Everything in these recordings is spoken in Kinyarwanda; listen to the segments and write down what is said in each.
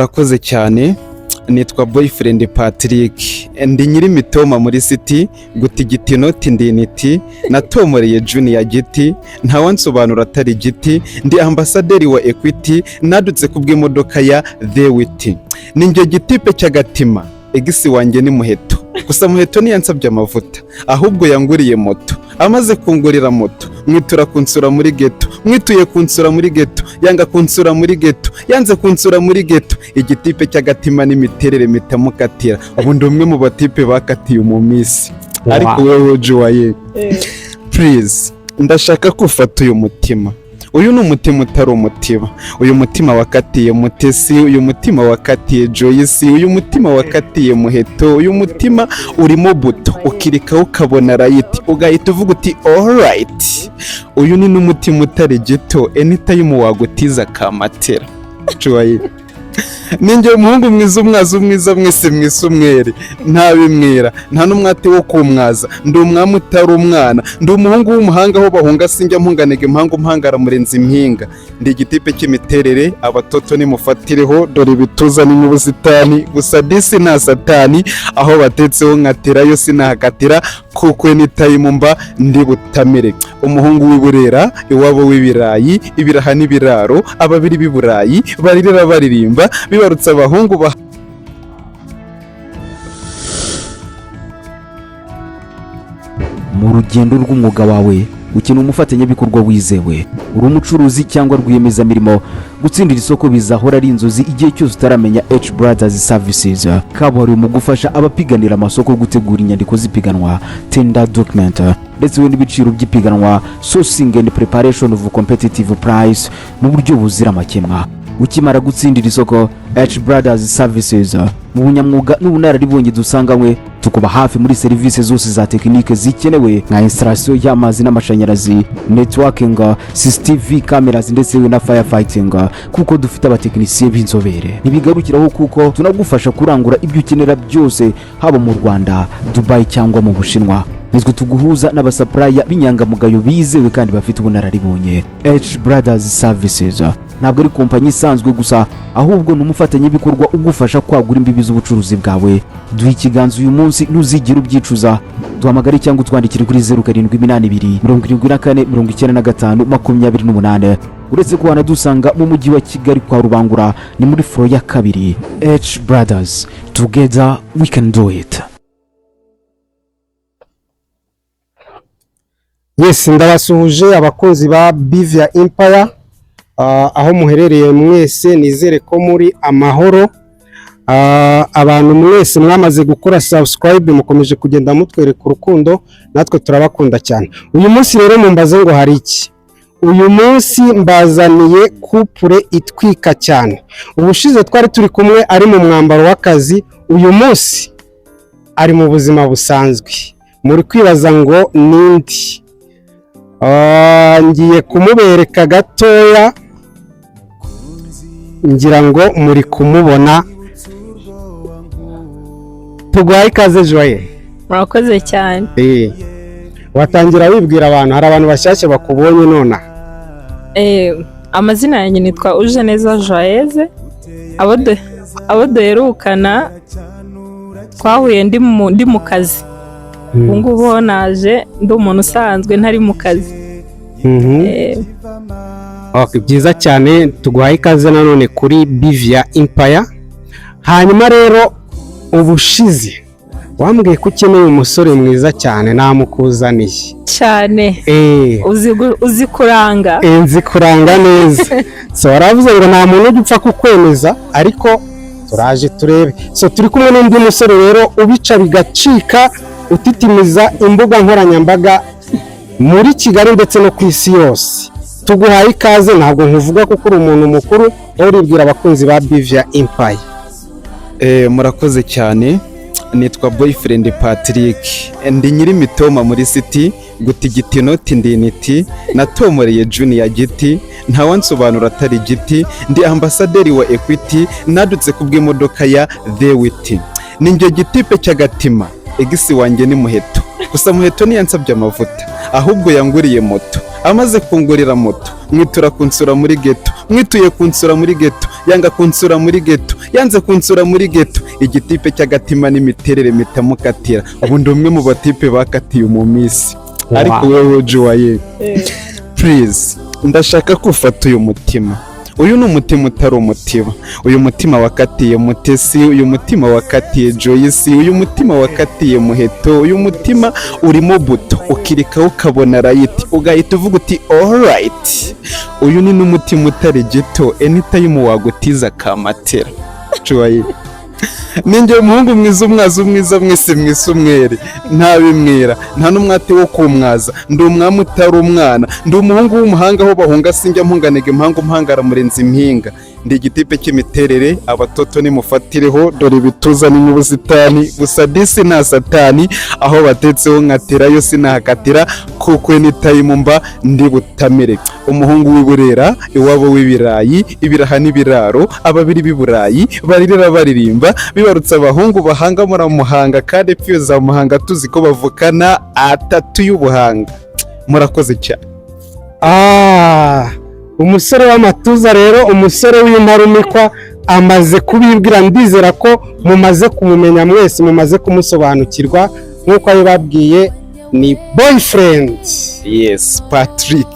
Rakoze cyane, nitwa Boyfriend Patrick, ndi nyiri mitoma muri City, guti giti noti ndiniti, natomoreye Junior giti, ntawansobanura atari giti, ndi ambasaderi wa Equity, nadutse kubw'imodoka ya The Wit. Ninjye gitipe cy'agatima, egisi wanjye ni Muheto. Gusa Muheto ntiyansabye amavuta, ahubwo yanguriye moto. Amaze kungurira moto, mwitura kunsura muri ghetto, mwituye kunsura muri ghetto, yanga kunsura muri ghetto, yanze kunsura muri ghetto. Igitipe cy'agatima n'imiterere mitamukatira. Ubundi umwe mu batipe bakatiye umumisi. Ariko wewe Joye, please, ndashaka kufata uyu mutima. Uyu ni umutima utari umutima. Uyu mutima wakatiye Mutesi, uyu mutima wakatiye Joyce, uyu mutima wakatiye Muheto, uyu mutima urimo buto, ukirika ukabona right, ugahita uvuga uti alright. Uyu ni n'umutima utari gito, anytime wagutiza kamatera. Joye, ninjye umuhungu mwiza umwaza umwiza mwese mwese umwere, nta bimwira, nta n'umwate wo kumwaza, ndi umwami utari umwana, ndi umuhungu w'umuhanga aho bahunga sinjya mpunganega impanga umuhangara murenza impinga, ndi igitipe cy'imiterere, abatoto nimufatireho, dore ibituza ni mu busitani, gusa disi nta satani, aho batetseho nkatirayo sinahakatira, kuko anytime mba ndi butamire. Umuhungu w'iburera, iwabo w'ibirayi, ibiraha n'ibiraro, ababiri b'iburayi, baririra baririmba, bibarutse abahungu ba mu rugendo rw'umwuga wawe ukina umufatanyabikorwa wizewe, uri umucuruzi cyangwa rwiyemezamirimo, gutsindira isoko bizahora ari inzozi igihe cyose utaramenya H Brothers Services. Kabuhariwe mu gufasha abapiganira amasoko gutegura inyandiko z'ipiganwa, tender document, ndetse n'ibiciro by'ipiganwa, sourcing and preparation of competitive price mu buryo buzira amakemwa. Ukimara gutsindira isoko, H Brothers Services mu bunyamwuga n'ubunararibonye dusanganywe, tukuba hafi muri serivisi zose za tekinike zikenewe nka installation y'amazi n'amashanyarazi, networking, CCTV cameras ndetse na firefighting, kuko dufite abatekinisiye b'inzobere. Ntibigarukiraho kuko tunagufasha kurangura ibyo ukenera byose, haba mu Rwanda, Dubai cyangwa mu Bushinwa. Nizwe tuguhuza n'abasupplier b'inyangamugayo bizewe kandi bafite ubunararibonye. H Brothers Services ntabwo ari kompanyi isanzwe gusa, ahubwo n'umufatanyabikorwa ugufasha kwagura imbibi z'ubucuruzi bwawe. Duha ikiganza uyu munsi, ntuzigera ubyicuza. Duhamagare cyangwa utwandikire kuri 0782 74 95 28. Uretse ko wanadusanga mu mujyi wa Kigali kwa Rubangura, ni muri floor ya 2. H Brothers, together we can do it. Yes, ndabasuhuje abakunzi ba Bivia Empire, aho muherereye mwese, nizere ko muri amahoro. Abantu mwese mwamaze gukora subscribe, mukomeje kugenda mutwereka urukundo, natwe turabakunda cyane. Uyu munsi rero mumbaze ngo hari iki? Uyu munsi mbazaniye couple itwika cyane. Ubushize twari turi kumwe ari mu mwambaro w'akazi, uyu munsi ari mu buzima busanzwe. Muri kwibaza ngo nindi? Ngiye kumubereka gatoya, ngira ngo muri kumubona. Tuguhaye ikaze Joye. Murakoze cyane. Watangira wibwira abantu, hari abantu bashyashya bakubonye nona. Amazina yanjye nitwa Ujeneza Joyeze. Abo duherukana twahuye ndi mu kazi. Ubu ngubu naje ndi umuntu usanzwe ntari mu kazi. Okay, byiza cyane. Tuguhaye ikaze nanone kuri Bivia Empire. Hanyuma rero ubushize wambwiye ko ukeneye umusore mwiza cyane, namukuzaniye cyane. Uzi kuranga. Nzi kuranga neza. So waravuze ngo nta muntu ugipfa kukwemeza, ariko turaje turebe. So turi kumwe n'undi musore rero ubica bigacika, utitimiza imbuga nkoranyambaga muri Kigali ndetse no ku isi yose. Tuguhaye ikaze, ntabwo nkuvuga kuko uri umuntu mukuru, uribwira abakunzi ba Bivia Empire. Murakoze cyane, nitwa Boyfriend Patrick, ndi nyiri mitoma muri City, guti giti noti ndiniti, natomoreye Junior giti, ntawansobanura atari giti, ndi ambasaderi wa Equity, nadutse kubw'imodoka ya The Wit. Ninjye gitipe cy'agatima, egisi wanjye ni Muheto. Gusa Muheto ntiyansabye amavuta, ahubwo yanguriye moto. Amaze kungurira moto, mwitura kunsura muri geto, mwituye kunsura muri geto, yanga kunsura muri geto, yanze kunsura muri geto, igitipe cy'agatima n'imiterere mitamukatira. Ubu ndi umwe mu batipe bakatiye mu minsi. Ariko wewe Joye, please ndashaka ko ufata uyu mutima. Uyu ni umutima utari umutima. Uyu mutima wakatiye Mutesi, uyu mutima wakatiye Joyce, uyu mutima wakatiye Muheto, uyu mutima urimo buto, ukirika ukabona right, ugahita uvuga uti alright. Uyu ni n'umutima utari gito, anytime wagutiza kamatera. Joye, ninjye umuhungu mwiza umwaza umwiza mwese mwese umwere, nta bimwira, nta n'umwate wo kumwaza, ndi umwami utari umwana, ndi umuhungu w'umuhanga aho bahunga sinjya mpunganega impanga umuhangara murenzi impinga, ndi igitipe cy'imiterere, abatoto nimufatireho, dore ibituza n'ubusitani, gusa disi nta satani, aho batetseho nkaterayo sinahakatira, kuko anytime mba ndi butamire. Umuhungu w'iburera, iwabo w'ibirayi, ibiraha n'ibiraro, ababiri b'iburayi, baririra baririmba, bibarutse abahungu bahanga muri muhanga, kandi pfiyo za muhanga tuzi ko bavukana atatu y'ubuhanga. Murakoze cyane. Umusore w'amatuza rero, umusore w'intarumikwa amaze kubibwira, ndizera ko mumaze kumumenya mwese, mumaze kumusobanukirwa nk'uko yababwiye. Ni boyfriend, yes, Patrick,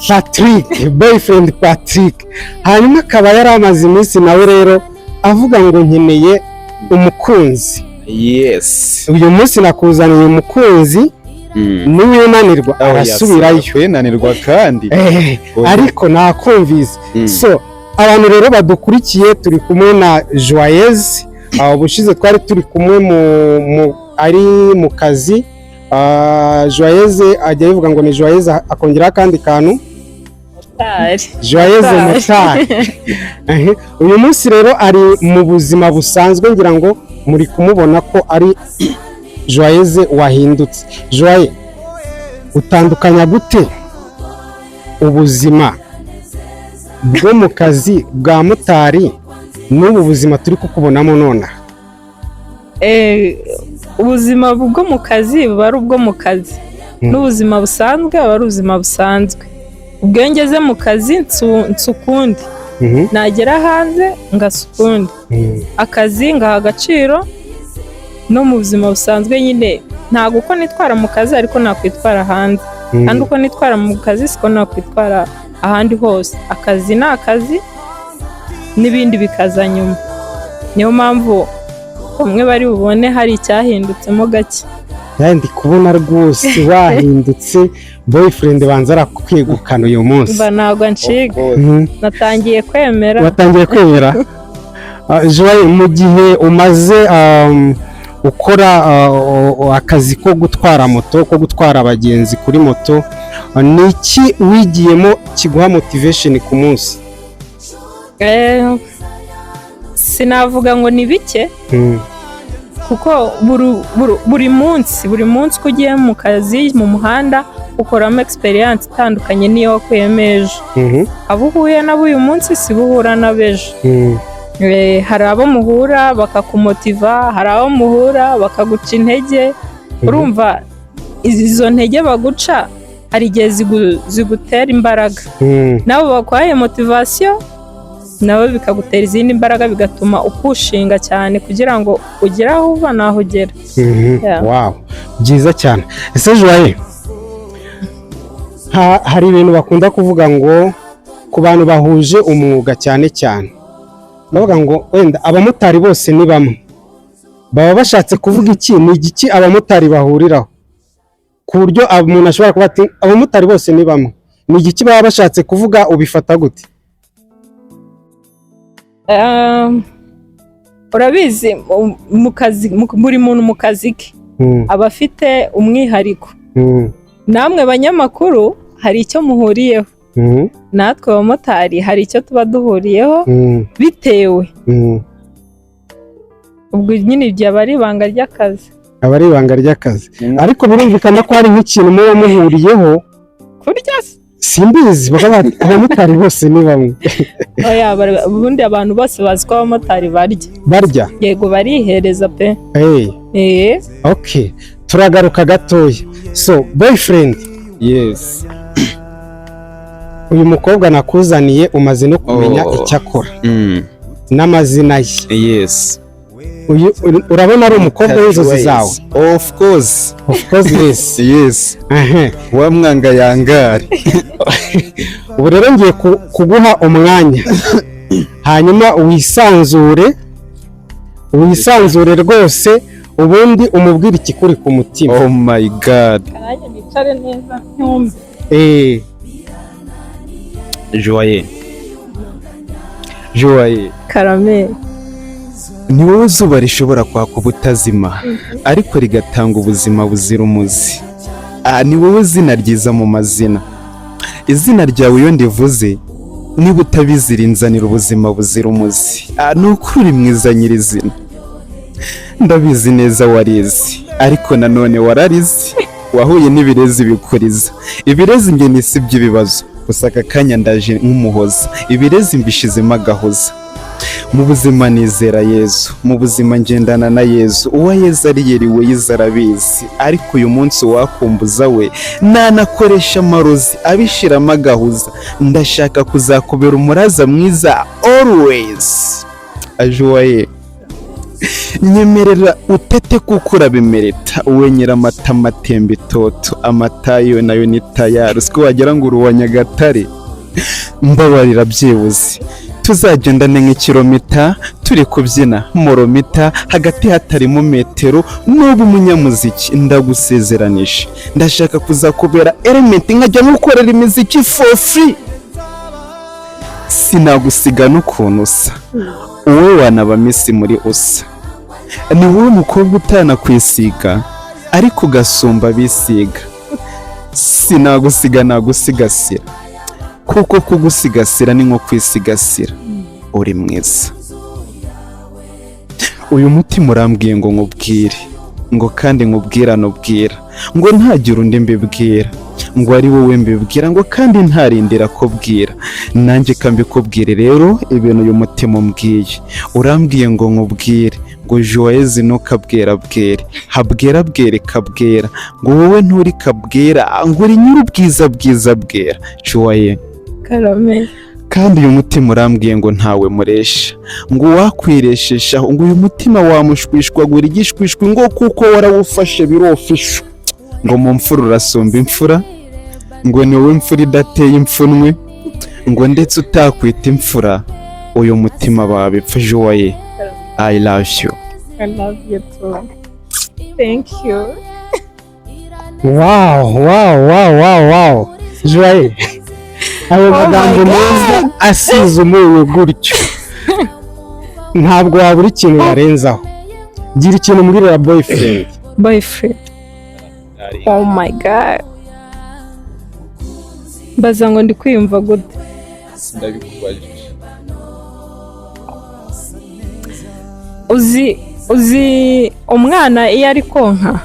boyfriend Patrick. Hanyuma akaba yari amaze iminsi nawe rero avuga ngo nkeneye umukunzi. Yes, uyu munsi nakuzaniye umukunzi. Niwinanirwa arasubirayo, winanirwa kandi ariko nakumvise. So abantu rero badukurikiye, turi kumwe na Joyeuse. Ubushize twari turi kumwe ari mu kazi. Joyeuse ajya yivuga ngo ni Joyeuse, akongeraho akandi kantu Joyeuse motari. Uyu munsi rero ari mu buzima busanzwe, ngira ngo muri kumubona ko ari Joyeuse wahindutse. Joye, utandukanya gute ubuzima bwo mu kazi bwa motari n'ubu buzima turi kukubonamo nona? Ubuzima bwo mu kazi buba ari ubwo mu kazi, n'ubuzima busanzwe aba ari ubuzima busanzwe. Ubwo iyo ngeze mu kazi nsa ukundi, nagera hanze ngasa ukundi. Akazi ngaha agaciro, no mu buzima busanzwe nyine ntabwo uko nitwara mu kazi ariko nakwitwara hanze, kandi uko nitwara mu kazi siko nakwitwara ahandi hose. Akazi ni akazi, n'ibindi bikaza nyuma. Niyo mpamvu bamwe bari bubone hari icyahindutsemo gake. Ndi kubona rwose wahindutse. Boyfriend banza arakwegukana uyu munsi. Mba ntabwo nshiga, natangiye kwemera. Watangiye kwemera? Joye, mu gihe umaze ukora akazi ko gutwara moto, ko gutwara abagenzi kuri moto, ni iki wigiyemo kiguha motivation ku munsi? Sinavuga ngo ni bike, kuko buri munsi uko ugiye mu kazi mu muhanda ukoramo experience itandukanye niyo wakuyemo ejo. Abo uhuye nabo uyu munsi si buhura n'abejo. Hari abo muhura bakakumotiva, hari abo muhura bakaguca intege. Urumva izo ntege baguca hari igihe zigutera imbaraga, nabo bakwaye motivation, nabo bikagutera izindi imbaraga, bigatuma upushinga cyane kugira ngo ugere aho uva naho ugera. Wow, byiza cyane. Ese Joye, hari ibintu bakunda kuvuga ngo ku bantu bahuje umwuga cyane cyane, bavuga ngo wenda abamotari bose ni bamwe. Baba bashatse kuvuga iki? Ni igiki abamotari bahuriraho ku buryo umuntu ashobora kuba ati abamotari bose ni bamwe? Ni igiki baba bashatse kuvuga? Ubifata gute? Urabizi mu kazi, buri muntu mu kazi ke aba afite umwihariko. Namwe banyamakuru hari icyo muhuriyeho, natwe abamotari hari icyo tuba duhuriyeho bitewe. Ubwo nyine ibyo aba ari ibanga ry'akazi. Aba ari ibanga ry'akazi, ariko birumvikana ko hari nk'ikintu muba muhuriyeho. Kurya simbizi, bakaba abamotari bose ni bamwe. Ubundi abantu bose bazi ko abamotari barya. Yego, barihereza pe. Okay, turagaruka gatoya. So boyfriend, yes, uyu mukobwa nakuzaniye umaze no kumenya Oh. icyo akora Mm. n'amazina ye. Yes. Urabona ari umukobwa w'inzozi zawe? Of course. Of course yes. Yes. Aha. Wa mwanga yangare. Ubu rero ngiye kuguha umwanya hanyuma wisanzure rwose, ubundi umubwire ikikuri ku mutima. Oh my god. Nanjye nicare neza ntumve. Joye. Karame. Ni wowe zuba rishobora kwaka ubutazima ariko rigatanga ubuzima buzira umuze. Ni wowe zina ryiza mu mazina. Izina ryawe iyo ndivuze niba utabizi rinzanira ubuzima buzira umuze. Ni ukuri mwiza nyirizina. Ndabizi neza warizi ariko nanone wararizi, wahuye n'ibirezi bikuriza. Ibirezi nge nisi by'ibibazo gusa aka kanya ndaje nk'umuhoza. Ibirezi mbishizemo agahoza. Mu buzima nizera Yezu, mu buzima ngendana na Yezu. Uwa Yezu ariyeriwe yizarabizi, ariko uyu munsi wakumbuza we nanakoresha amarozi abishiramo agahuza. Ndashaka kuzakubera umuraza mwiza always. Ajoye. Nyemerera utete kuko urabimereta, uwe nyiramata amatemba itoto, amatayo nayo ni tayari. Siko wagira ngo uruwa Nyagatare. Mbabarira byibuze tuzagendane nk'ikilomita turi kubyina moromita, hagati hatarimo metero. N'ubu umunyamuziki ndagusezeranije, ndashaka kuzakubera element nkajya gukorera imiziki for free. Sinagusiga n'ukuntu usa, wowe wanaba misi muri usa. Ni wowe mukobwa utana kwisiga ariko ugasumba bisiga. Sinagusiga nagusigasira, kuko kugusigasira ni nko kwisigasira. Uri mwiza. Uyu mutima urambwiye ngo nkubwire, ngo kandi nkubwirane ubwira, ngo ntagira undi mbibwira, ngo ari wowe mbibwira, ngo kandi ntarindira ko bwira. Nanjye kambikubwire rero ibintu uyu mutima umbwiye. Urambwiye ngo nkubwire, ngo Joyeuse ntukabwera bwere, habwera bwere kabwera, ngo wowe nturi kabwera, ngo uri nyir'ubwiza bwiza bwera. Joye. Karame. Kandi uyu mutima urambwiye ngo ntawe muresha, ngo wakwireshisha, ngo uyu mutima wamushwishwagura igishwishwi, ngo kuko warawufashe birofisha. Ngo mu mfura urasumba imfura, ngo ni wowe mfura idateye imfunwe, ngo ndetse utakwita imfura. Uyu mutima babipfa. Joye. I love you. I love you too. Thank you. Wow. Joye. Ayo magambo meza asize umunyu gutyo, ntabwo wabura ikintu warenzaho. Gira ikintu muri la boyfriend. Oh my god. Baza ngo ndi kwiyumva gute? Ndabikubajije. Uzi umwana iyo ari konka,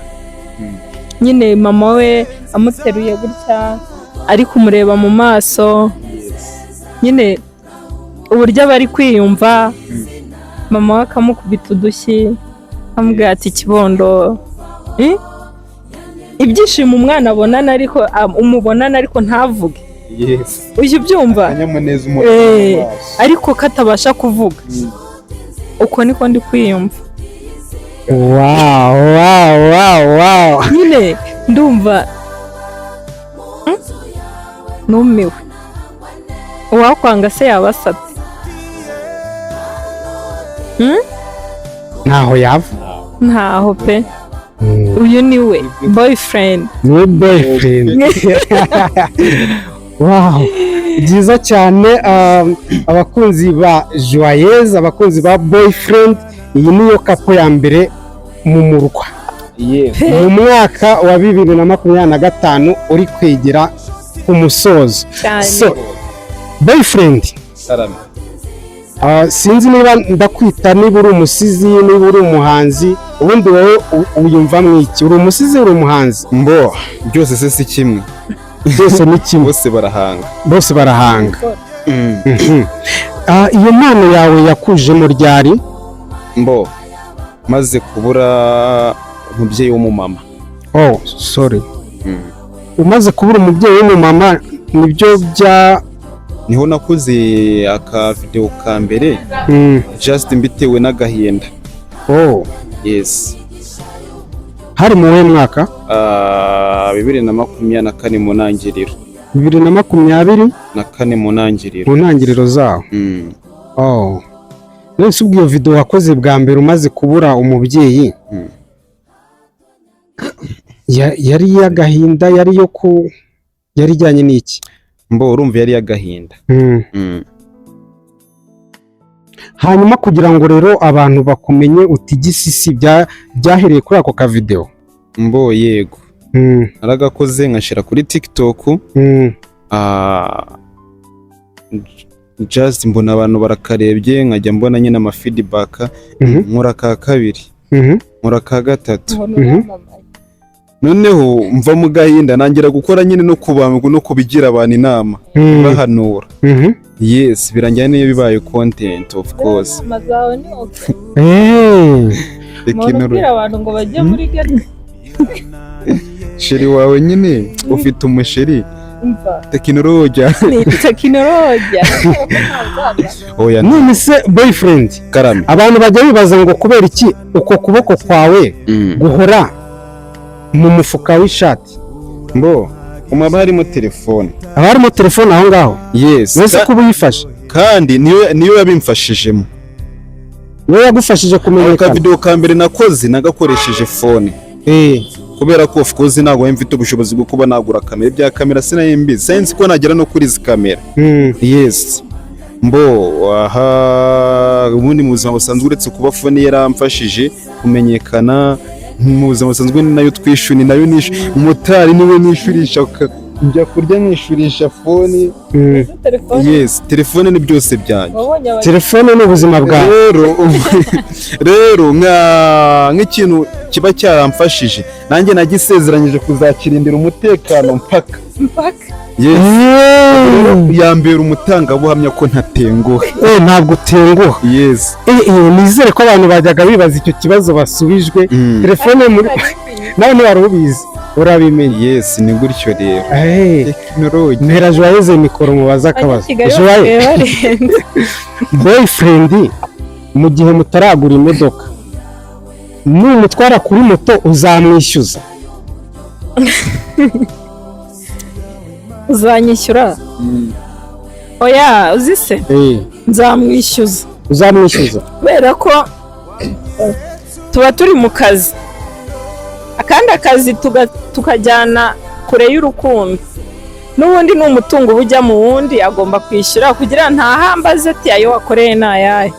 nyine mama we amuteruye gutya ari kumureba mu maso, nyine uburyo aba ari kwiyumva, mama we akamukubita udushyi amubwira ati kibondo. Ibyishimo umwana abonana ariko umubonana ariko ntavuge. Yes. Ujye ubyumva? Akanyamuneza ariko katabasha kuvuga. Uko niko ndi kwiyumva. Wow. Nyine ndumva numiwe. Uwakwanga se yabasate? Ntaho yava. Ntaho pe. Uyu ni we boyfriend. Ni boyfriend. Wow. Byiza cyane. Abakunzi ba Joyeuse, abakunzi ba boyfriend, iyi niyo kapo ya mbere mu murwa. Mu mwaka wa 2025 uri kwegera ku musozo. So boyfriend, sinzi niba ndakwita niba uri umusizi, niba uri umuhanzi, ubundi wowe uyumva mwiki? Uri umusizi, uri umuhanzi? Mbo byose se si kimwe. Byose ni kimwe. Bose barahanga. Iyo mpano yawe yakujemo ryari? Mbo maze kubura umubyeyi w'umumama. Oh sorry. Umaze kubura umubyeyi w'umumama nibyo niho nakoze aka video ka mbere just mbitewe n'agahinda. Oh, Yes. hari mu we mwaka 2024 mu ntangiriro. 2024 mu ntangiriro. mu ntangiriro zaho. Oh, nese ubwo iyo video wakoze bwa mbere umaze kubura umubyeyi yari y'agahinda, yari yo ku yari ijyanye n'iki? Mbo urumva yari y'agahinda. Hanyuma kugira ngo rero abantu bakumenye uti Gisisi byahereye kuri ako ka video. Mbo yego. Naragakoze nkashira kuri TikTok. Just mbona abantu barakarebye, nkajya mbona nyine ama feedback, nkora ka kabiri, nkora ka gatatu. Noneho mva mu gahinda nangira gukora nyine no kubangu no kubigira abantu inama bahanura. Yes, birangira niyo bibaye content of course. Mazaho ni okay. Tekinoro abantu ngo bajye muri gari. sheri wawe nyine ufite umusheri. Tekinolojia. Tekinolojia. Oya none se boyfriend karame. Abantu bajya bibaza ngo kubera iki uko kuboko kwawe guhora mu mufuka w'ishati? Mbo umaba harimo telefone. Harimo telefone aho ngaho? Yes. Wese kuba uyifashe? Kandi niyo yabimfashijemo. Niyo yagufashije kumenyekana? Aka video ka mbere nakoze nagakoresheje phone. Kubera ko of course ntago mfite ubushobozi bwo kuba nagura kamera, bya kamera sinayimbizi sense ko nagera no kuri izi kamera. Yes. Mbo aha ubundi mu buzima busanzwe uretse kuba phone yaramfashije kumenyekana, mu buzima busanzwe ni nayo twishuni, nayo nishu umutari niwe nishurisha njya kurya nishurisha phone. Yes, telefone ni byose byanjye. Telefone ni ubuzima bwawe. Rero nk'ikintu kiba cyaramfashije nanjye nagisezeranyije kuzakirindira umutekano mpaka. Yes. Yambera umutangabuhamya ko ntatenguha. Ntabwo utenguha. Yes. Nizere ko abantu bajyaga bibaza icyo kibazo basubijwe. Telefone muri nawe wari ubizi urabimenye. Yes, ni gutyo rero. Tekinolojia. Mpera Joyeuse mikoro mubaza akabazo. Boyfriend mu gihe mutaragura imodoka numutwara kuri moto uzamwishyuza? Uzanyishyura? Oya uzise? Nzamwishyuza. Uzamwishyuza? Kubera ko tuba turi mu kazi, akandi akazi tukajyana kure y'urukundo, n'ubundi ni umutungo ujya mu wundi agomba kwishyura kugira ntahambaze ati ayo wakoreye nayahe.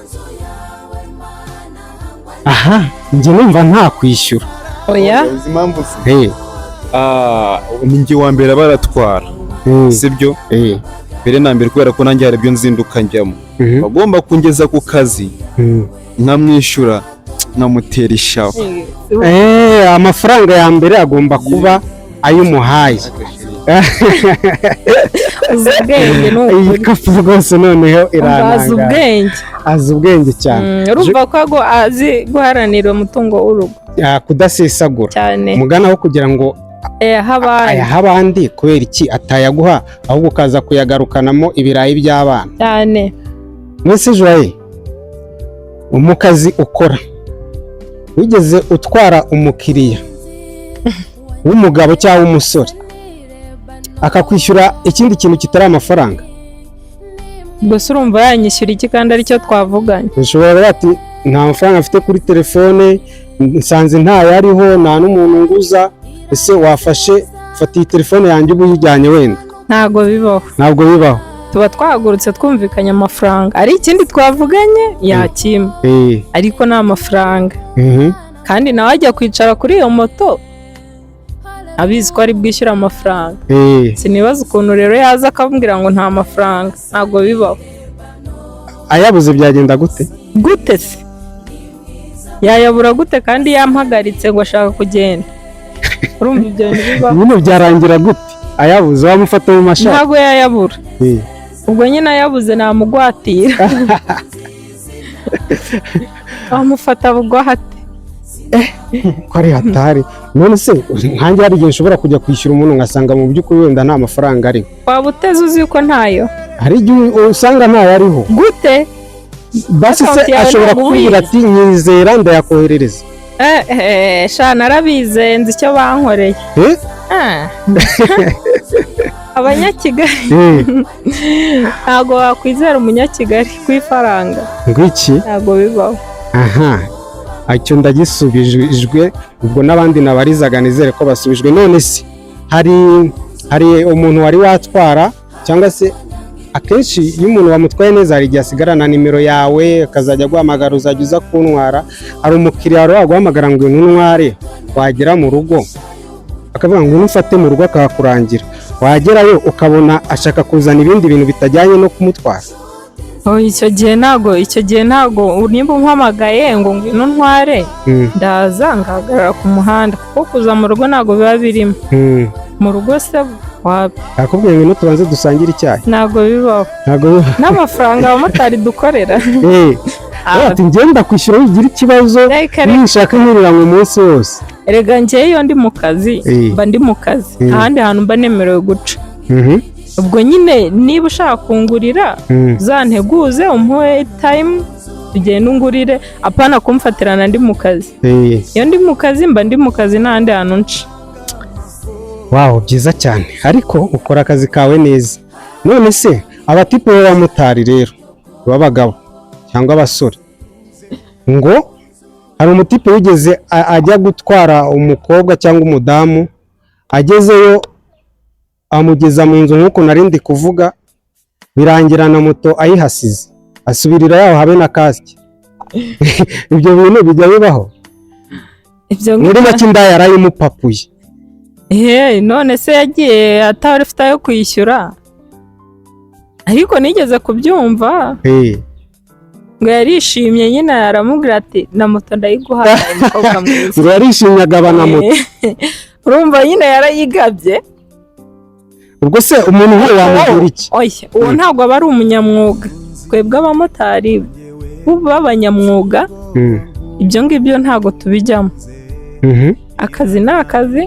Aha, njye numva nta kwishyura. Oya. Impamvu se ninjye wa mbere baratwara. Sibyo? Mbere na mbere kubera ko nanjye hari ibyo nzinduka njyamo. Bagomba kungeza ku kazi nkamwishyura nkamutera ishavu. Amafaranga ya mbere agomba kuba ayumuhaye. Ubwenge iyi kafu rwose noneho irananga. Azi ubwenge cyane. Urumva ko azi guharanira umutungo w'urugo. Kudasesagura. Cyane. Umugana wo kugira ngo abandi kubera iki atayaguha ahubwo ukaza kuyagarukanamo ibirayi by'abana. Cyane. Mwese Joye mu kazi ukora wigeze utwara umukiriya w'umugabo cyangwa umusore akakwishyura ikindi kintu kitari amafaranga? Gusa urumva yanyishyura iki kandi aricyo twavuganye? Ushobora ati nta mafaranga afite kuri telefone, nsanze ntayo ariho, nta n'umuntu nguza, ese wafashe fata iyi telefone yanjye ubu yijyanye wenda? Ntago bibaho. Ntabwo bibaho. Tuba twahagurutse twumvikanye amafaranga, ari ikindi twavuganye yakima, ariko nta mafaranga. Kandi nawe ajya kwicara kuri iyo moto abizi ko ari bwishyura amafaranga. Sinibaza ukuntu rero yaza akambwira ngo nta mafaranga. Ntago bibaho. Ayabuze byagenda gute? Gute se? Yayabura gute kandi yampagaritse ngo ashaka kugenda? Urumva ibyo bibaho? Nyine byarangira gute? Ayabuze wamufata mu mashaka? Ntago yayabura. Ubwo nyine ayabuze namugwatira. Wamufata bugwate. Ko ari hatari. None se nkanjye hari igihe nshobora kujya kwishyura umuntu ngasanga mu by'ukuri wenda nta mafaranga ari? Waba uteze uzi ko ntayo? hari igihe usanga ntayo ariho gute basi se Account yawe ashobora ntabwo kukubwira ubizi. ati nyizera ndayakoherereza sha narabize nzi icyo bankoreye eh Ah. abanyakigali eh ntabwo wakwizera umunyakigali ku ifaranga ngwiki ntabwo bibaho aha icyo ndagisubijwe ubwo n'abandi nabarizaga nizere ko basubijwe none se hari umuntu wari watwara cyangwa se akenshi iyo umuntu wamutwaye neza hari igihe asigarana nimero yawe akazajya guhamagara uzajya uza kuntwara hari umukiriya wari waguhamagara ngo ntutware wagera mu rugo akavuga ngo nufate mu rugo akakurangira wagerayo ukabona ashaka kuzana ibindi bintu bitajyanye no kumutwara icyo gihe ntabwo nimba umpamagaye ngo ngwino ntware ndaza ngahagarara ku muhanda kuko kuza mu rugo ntabwo biba birimo mu rugo se akubwiye ngo tubanze dusangire icyayi ntabwo bibaho n'amafaranga abamotari dukorera ati ngenda kwishyura wigira ikibazo nishaka nkiriranywe umunsi wose erega njyewe iyo ndi mu kazi mba ndi mu kazi ahandi hantu mba nemerewe guca ubwo nyine niba ushaka kungurira zanteguze umuhe time tugenda ungurire apana kumfatirana ndi mu kazi iyo ndi mu kazi mba ndi mu kazi n'ahandi hantu nca waho byiza cyane ariko ukora akazi kawe neza none se abatipe b'abamotari rero b'abagabo cyangwa abasore ngo hari umutipe wigeze ajya gutwara umukobwa cyangwa umudamu agezeyo amugeza mu nzu nk'uko narindi kuvuga birangira na moto ayihasize asubirira yaho habe na kasike ibyo bintu bijya bibaho muri make indaya yarayimupapuye none se yagiye atari afite ayo kwishyura ariko nigeze kubyumva ngo yarishimye nyine aramubwira ati na moto ndayiguhaye umukobwa mwiza ngo yarishimye agabana moto urumva nyine yarayigabye ubwo se umuntu nk'uwo wamubwira iki uwo ntabwo aba ari umunyamwuga twebwe abamotari b'abanyamwuga ibyo ngibyo ntabwo tubijyamo akazi ni akazi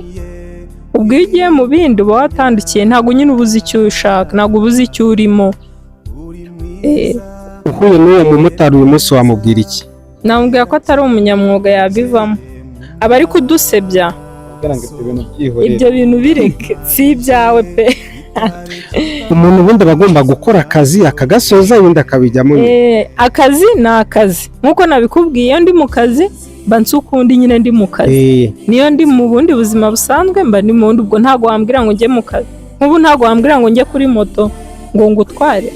ubwo iyo ugiye mu bindi uba watandukiye ntabwo nyine ubuze icyo ushaka ntabwo ubuze icyo urimo uhuye n'uwo mumotari uyu munsi wamubwira iki namubwira ko atari umunyamwuga yabivamo aba ari kudusebya ibyo bintu bireke si ibyawe pe umuntu ubundi aba agomba gukora akazi akagasoza ubundi akabijyamo akazi ni akazi nk'uko nabikubwiye iyo ndi mu kazi mba nsi ukundi nyine ndi mu kazi niyo ndi mu bundi buzima busanzwe mba ndi mu bundi ubwo ntabwo wambwira ngo njye mu kazi nk'ubu ntabwo wambwira ngo njye kuri moto ngo ngutware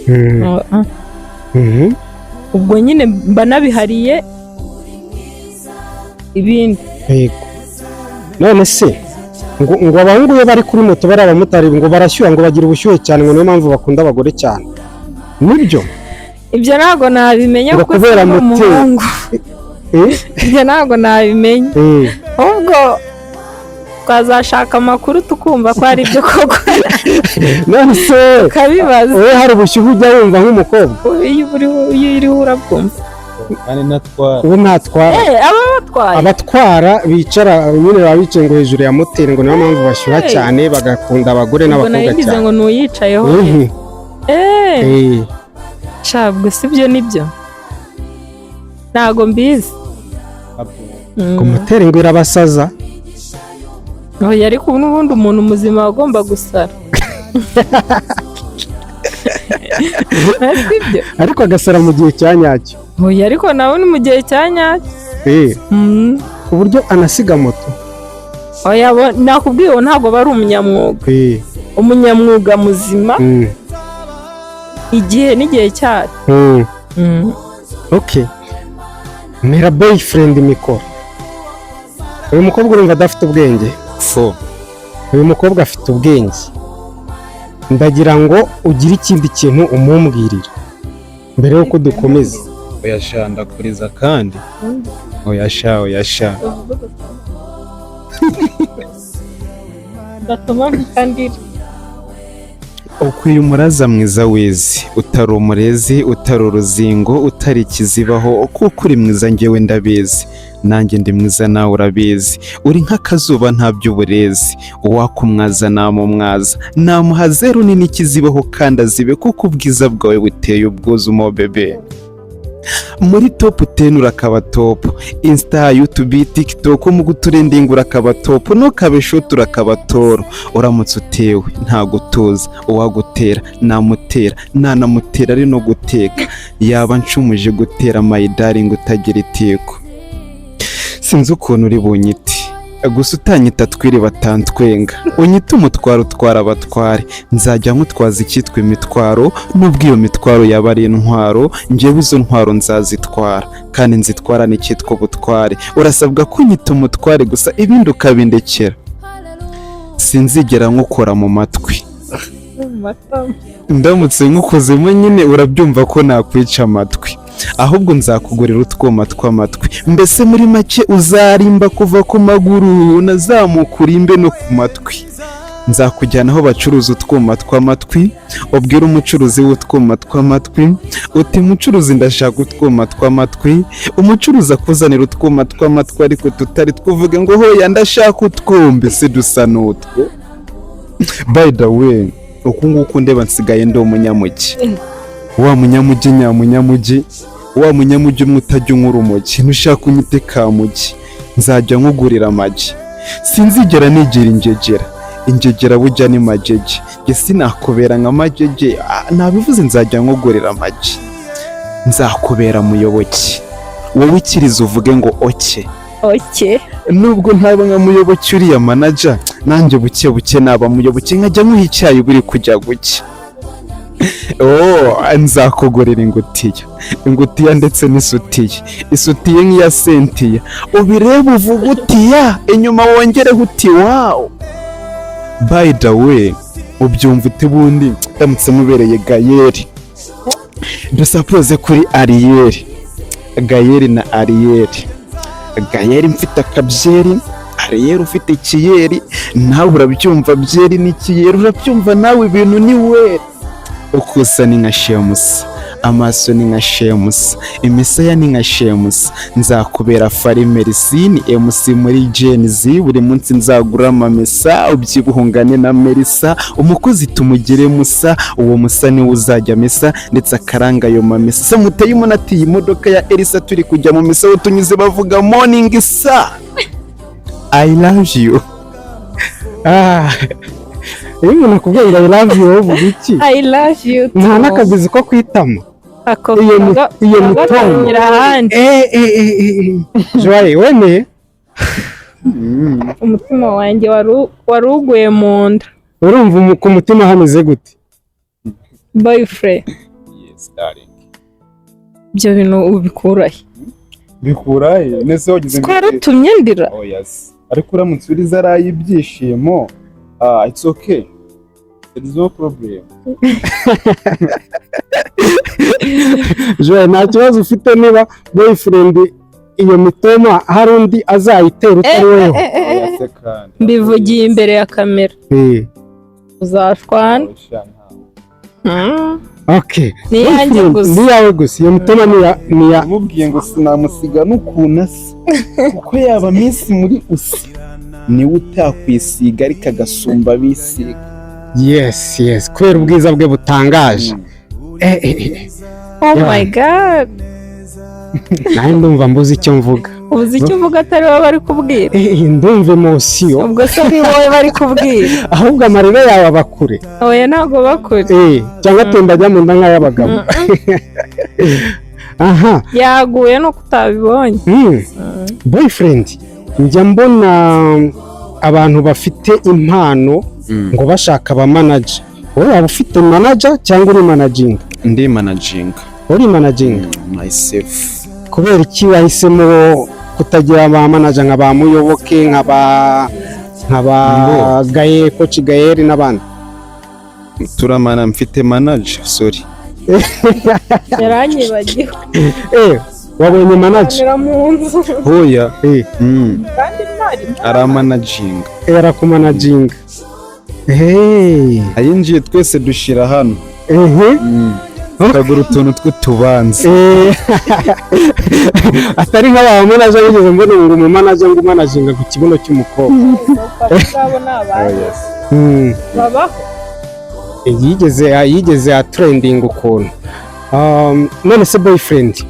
ubwo nyine mba nabihariye ibindi none se ngo abahungu iyo bari kuri moto bari abamotari ngo barashyuha ngo bagira ubushyuhe cyane ngo niyo mpamvu bakunda abagore cyane nibyo ibyo ntabwo nabimenya kuko kubera umuhungu ibyo ntabwo nabimenya ahubwo twazashaka amakuru tukumva ko ari ibyo koko none se ukabibaza wowe hari ubushyuhe ujya wumva nk'umukobwa iyo uriho urabwumva kandi natwara ubu ntatwara abatwara bicara nyine baba bicaye ngo hejuru ya moteri ngo niyo mpamvu bashyuha cyane bagakunda abagore n'abakobwa cyane ngo n'uyicayeho shabwe si byo nibyo ntago mbizi ngo moteri ngo irabasaza ariko ubu n'ubundi umuntu muzima agomba gusara ariko agasara mu gihe cya nyacyo ariko nawe ni mu gihe cya nyacyo ku buryo anasiga moto nakubwiye uwo ntabwo aba ari umunyamwuga umunyamwuga muzima igihe n'igihe cyacyo mera boyfriend mikoro uyu mukobwa urumva adafite ubwenge uyu mukobwa afite ubwenge ndagira ngo ugire ikindi kintu umumbwirira mbere y'uko dukomeza oyashandakuriza kandi oyasha ndatuma mpikandira ukwiye umuraza mwiza wezi utari umurezi utari uruzingo utari ikizibaho kuko uri mwiza njyewe ndabizi nanjye ndi mwiza nawe urabizi, uri nk'akazuba nta by'uburezi, uwakumwaza namumwaza, namuha zeru nini kizibeho kandi azibe, kuko ubwiza bwawe buteye ubwuzu mo bebe. Muri top 10 urakaba top, Insta, YouTube, TikTok mu guturendinga urakaba top, no kabesho turakaba toro. Uramutse utewe nta gutuza, uwagutera namutera, nanamutera ari no guteka, yaba ncumuje gutera my darling utagira iteko. Sinzi ukuntu uri bunyiti, gusa utanyita twiri batantwenga, unyita umutwaro utwara abatware, nzajya nkutwaza icyitwa imitwaro, nubwo iyo mitwaro yaba ari intwaro, njyewe izo ntwaro nzazitwara, kandi nzitwara n'icyitwa ubutware. Urasabwa kunyita umutware gusa, ibindi ukabindekera. Sinzigera nkukora mu matwi, ndamutse nkukozemo nyine urabyumva ko nakwica amatwi, ahubwo nzakugurira utwuma tw'amatwi, mbese muri make uzarimba kuva ku maguru nazamuka urimbe no ku matwi. Nzakujyana aho bacuruza utwuma tw'amatwi, ubwira umucuruzi w'utwuma tw'amatwi uti mucuruzi ndashaka utwuma tw'amatwi, umucuruzi akuzanira utwuma tw'amatwi ariko tutari twuvuge ngo hoya ndashaka utwumbe se dusa n'utwo. By the way, uku nguku ndeba nsigaye ndi umunyamugi, wa munyamugi nyamunyamugi, wa munyamugi umwe utajya unkura umugi, ntushaka unyite Kamugi, nzajya nkugurira amagi, sinzigera nigira ingegera bujya ni majege, nge sinakubera nka majege, nabivuze nzajya nkugurira amagi, nzakubera muyoboke, wowe ikiriza uvuge ngo oke. Nubwo ntaba nka muyoboke uriya manager, nanjye buke buke naba muyoboke nkajya nkuha icyayi buri kujya guke. Nzakugurira ingutiya ndetse isutiye nk'iya sentiya, ubireba uvuga utiya, inyuma wongereho uti wawu. By the way, ubyumva ute bundi ndamutse mubereye Gayeri, dusapoze kuri Ariyeri, Gayeri na Ariyeri, Gayeri mfite akabyeri, Ariyeri ufite ikiyeri, nawe urabyumva byeri n'ikiyeri urabyumva nawe, ibintu ni we. Ukusa ni nka Shemusa, amaso ni nka Shemusa, imisaya ni nka Shemusa, nzakubera Farimerisini MC muri Gen Z, buri munsi nzagura amamesa, ubyibuhungane na Melissa, umukozi tumugire Musa, uwo Musa niwe uzajya mesa ndetse akaranga ayo mamesa. Samuteye umunati imodoka ya Elisa turi kujya mu mesa, tunyuze bavuga morning sir I love you. Iyo umuntu akubwiye ngo I love you uvuga iki? I love you too. Nta n'akabizi ko kwitama iyo mutongo Joye wemeye? Umutima wanjye waruguye mu nda. Urumva ku mutima hameze gute? Boyfriend. Yes darling. Ibyo bintu ubikurahe? Bikurahe nese wagize twaratumye ndira. Oh yes, ariko uramutse uriza araye ibyishimo, it's okay, there is no problem. Joye nta kibazo ufite niba boyfriend iyo mitoma hari undi azayitera utari wewe? Mbivugiye imbere ya kamera. Uzashwana. Okay. Ni yanjye gusa. Ni yawe gusa. Iyo mitoma ni ya mubwiye ngo sinamusiga n'ukuntu asa, kuko yaba minsi muri usi niwe utakwisiga ariko agasumba bisiga. Yes, kubera ubwiza bwe butangaje. Oh my god. Nawe ndumva mbuze icyo mvuga. Ubuze icyo uvuga atari wowe bari kubwira? Ndumva emosiyo. Ubwo se ari wowe bari kubwira? Ahubwo amarira yawe abakure. Oya ntabwo bakure. Cyangwa atemba ajya mu nda nk'ay'abagabo. Aha. Yaguye no kutabibonye. Boyfriend, njya mbona abantu bafite impano ngo bashaka aba manager. Wowe waba ufite manager cyangwa uri managing? Ndi managing. Uri managing? Myself. Kubera iki wahisemo kutagira aba manager nk'aba Muyoboke, nk'aba Gaye, Coach Gayeri n'abandi? Turamana mfite manager, sorry. Yaranyibagiwe. Wabonye manager? Hoya. Kandi ntari. Ara managing. Era ku managing. Ayinjiye twese dushira hano. ukagura utuntu tw'utubanza. atari nk'aba manager bigeze mbona ngo umumanager ngo umanaginga ku kibuno cy'umukobwa. babaho yigeze a trending ukuntu. None se boyfriend,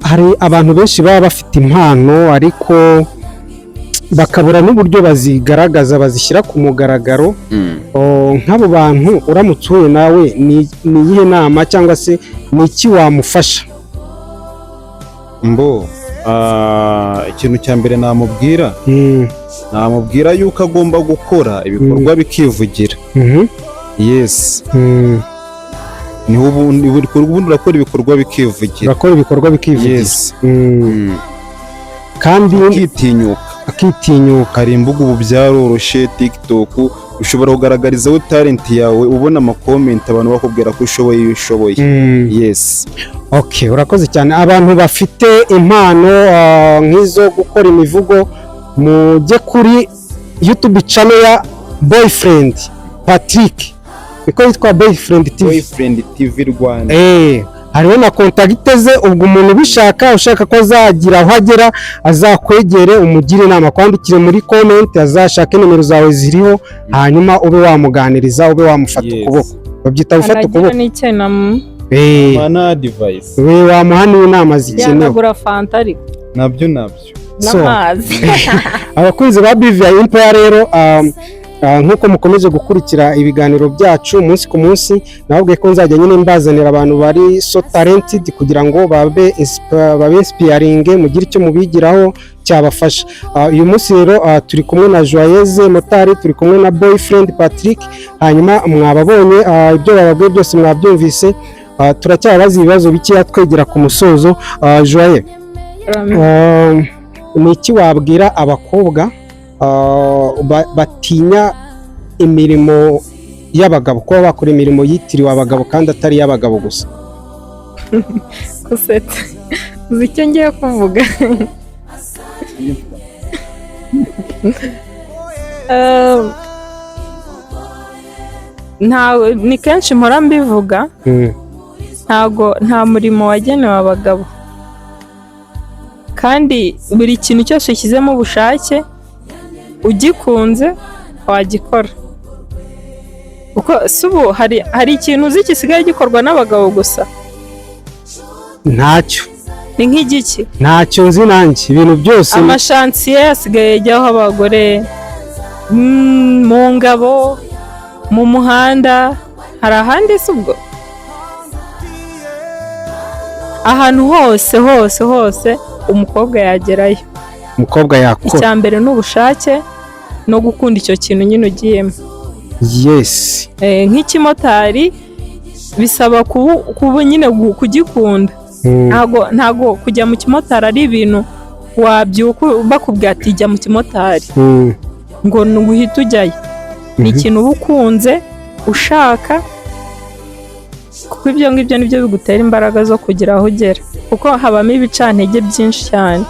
hari abantu benshi baba bafite impano ariko bakabura n'uburyo bazigaragaza bazishyira ku mugaragaro. Nk'abo bantu uramutse uhuye nawe ni iyihe nama cyangwa se ni iki wamufasha? Ikintu cya mbere namubwira yuko agomba gukora ibikorwa bikivugira. Yes. Niho ubundi urakora ibikorwa bikivugira. Yes. Kandi akitinyuka. Hari imbuga ubu byaroroshye, TikTok ushobora kugaragarizaho talent yawe, ubona amakomenti abantu bakubwira ko ushoboye. Yes. Okay, urakoze cyane. Abantu bafite impano nk'izo gukora imivugo, mujye kuri YouTube channel ya Boyfriend Patrick. Niko yitwa Boyfriend TV Rwanda. Hariho na contact ze, ubwo umuntu ubishaka ushaka ko azagira aho agera azakwegere umugire inama, kwandikire muri comment, azashake nimero zawe ziriho, hanyuma ube wamuganiriza, ube wamufata ukuboko. Babyita gufata ukuboko. Mana advice. We wamuha n'inama zikenewe. Yanagura fanta ariko. Nabyo. N'amazi. Abakunzi ba BVI Empire rero, nk'uko mukomeje gukurikira ibiganiro byacu umunsi ku munsi, nababwiye ko nzajya nyine mbazanira abantu bari so talented kugira ngo babe inspiring, mugire icyo mubigiraho cyabafasha. Uyu munsi rero turi kumwe na Joyeuse Motari, turi kumwe na Boyfriend Patrick, hanyuma mwababonye ibyo bababwiye byose mwabyumvise. Turacyabaza ibibazo bikeya twegera ku musozo. Joye, ni iki wabwira abakobwa batinya imirimo y'abagabo, kuba bakora imirimo yitiriwe abagabo kandi atari iy'abagabo gusa? Kuseta uzi icyo ngiye kuvuga? Ni kenshi mpora mbivuga, nta murimo wagenewe abagabo, kandi buri kintu cyose ushyizemo ubushake ugikunze wagikora. Kuko subu hari ikintu uzi gisigaye gikorwa n'abagabo gusa? Ntacyo. Ni nk'igiki? Ntacyo nzi nanjye, ibintu byose. Amashansiye asigaye ajyaho abagore, mu ngabo, mu muhanda, hari ahandi se ubwo? Ahantu hose umukobwa yagerayo. Umukobwa yakora. Icya mbere ni ubushake no gukunda icyo kintu nyine ugiyemo. Yes. Nk'ikimotari bisaba kuba nyine kugikunda. Ntago kujya mu kimotari ari ibintu wabyuka bakubwira ati jya mu kimotari ngo uhite ujyayo. Ni ikintu uba ukunze ushaka, kuko ibyo ngibyo nibyo bigutera imbaraga zo kugira aho ugera, kuko habamo ibicantege byinshi cyane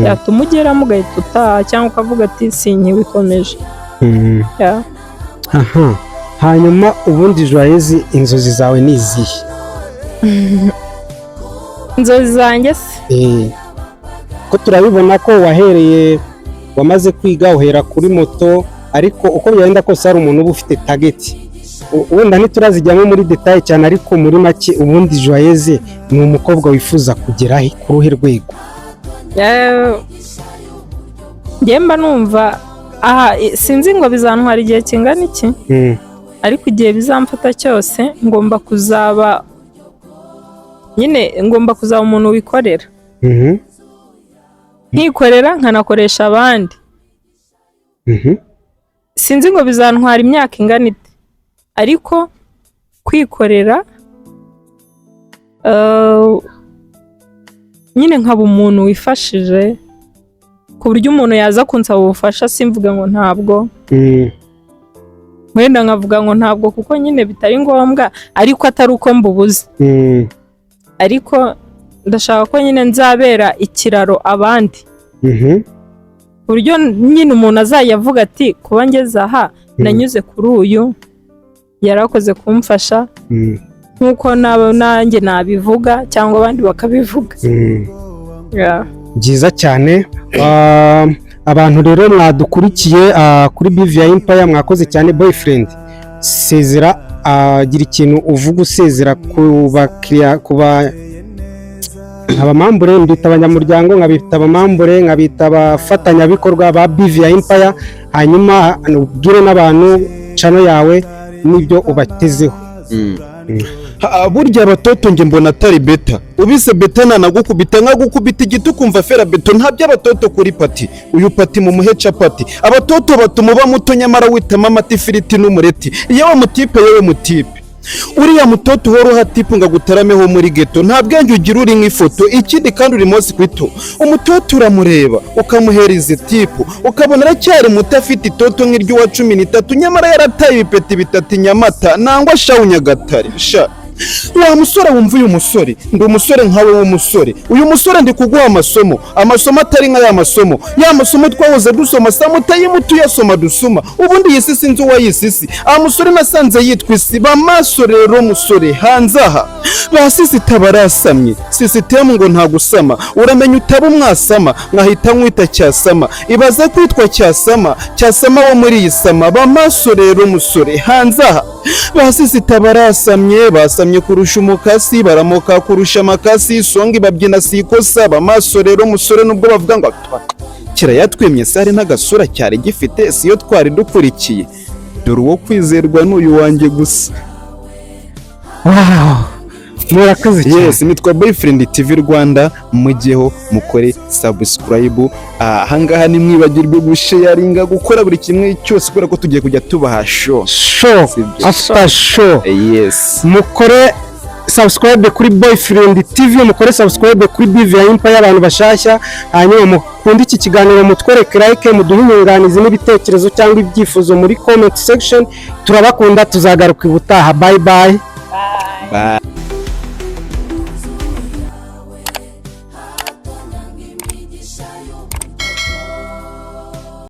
yatuma ugeramo ugahita utaha cyangwa ukavuga ati sinkibikomeje. Hanyuma ubundi Joyeuse, inzozi zawe ni izihe? Inzozi zanjye se? Ko turabibona ko wamaze kwiga uhera kuri moto, ariko uko byagenda kose hari umuntu uba ufite target. Wenda ntiturazijyamo muri detail cyane, ariko muri make ubundi Joyeuse ni umukobwa wifuza kugera ku ruhe rwego? Njyemba numva sinzi ngo bizantwara igihe kingana iki, ariko igihe bizamfata cyose ngomba kuzaba umuntu wikorera. Nkikorera nkanakoresha abandi. Sinzi ngo bizantwara imyaka ingana ite, ariko kwikorera nyine nkaba umuntu wifashije, ku buryo umuntu yaza kunsaba ubufasha simvuga ngo ntabwo, wenda nkavuga ngo ntabwo kuko nyine bitari ngombwa, ariko atari uko mbubuze. Ariko ndashaka ko nyine nzabera ikiraro abandi, ku buryo nyine umuntu azajya avuga ati kuba ngeze aha nanyuze kuri uyu yarakoze kumfasha, nk'uko nanjye nabivuga cyangwa abandi bakabivuga. Yeah. byiza cyane. Abantu rero mwadukurikiye kuri BVI Empire, mwakoze cyane. Boyfriend, sezera, gira ikintu uvuga usezera ku bakiriya, kuba abamambure, mbita abanyamuryango, nkabita abamambure, nkabita abafatanyabikorwa ba BVI Empire, hanyuma ubwire n'abantu channel yawe n'ibyo ubatezeho. Burya abatoto nge mbona atari beta, ubise beta nanagukubita nkagukubita igiti ukumva fera beto. Nta by'abatoto kuri pati, uyu pati mu muhe capati. Abatoto batuma uba muto nyamara witama amata, ifiriti n'umureti. Yewe mutipe uriya mutoto uhora uhatipu ngo agutarameho muri geto, nta bwenge ugira uri nk'ifoto. Ikindi kandi uri munsi kwito, umutoto uramureba ukamuhereza itipu, ukabona aracyari muto afite itoto nk'iryo wa 13, nyamara yarataye ibipeti bitatu Nyamata nangwa shawu Nyagatare. Sha wa musore wumva uyu musore, ndi umusore nkawe w'umusore. Uyu musore ndi kuguha amasomo atari nka ya masomo twahoze dusoma samutayimutu yasoma dusuma. Ubundi yisi sinzi uwayisisi, musore nasanze yitwa isi. Bamaso rero musore hanze aha basisi tabarasamye, sisitemu ngo nta gusama, uramenya utaba umwasama nkahita nkwita cyasama. Ibaze kwitwa cyasama wo muri iyi sama. Bamaso rero musore hanze aha basisi tabarasamye, basamye kurusha umukasi, baramoka kurusha amakasi, songi babyina sikosa. Bamaso rero musore nubwo bavuga ngo kirayatwemye sare n'agasura cyari gifite, siyo twari dukurikiye. Dore uwo kwizerwa n'uyu wanjye gusa. Murakoze cyane. Yes, nitwa Boyfriend TV Rwanda, mujyeho mukore subscribe. Ahangaha ni mwibagirwe gusharinga, gukora buri kimwe cyose kubera ko tugiye kujya tubaha show after show. Yes, mukore subscribe kuri Boyfriend TV, mukore subscribe kuri BVI Empire abantu bashashya, hanyuma mukunde iki kiganiro, mutwereke like, muduhe inyunganizi n'ibitekerezo cyangwa ibyifuzo muri comment section. Turabakunda, tuzagaruka ubutaha. Bye bye. Bye.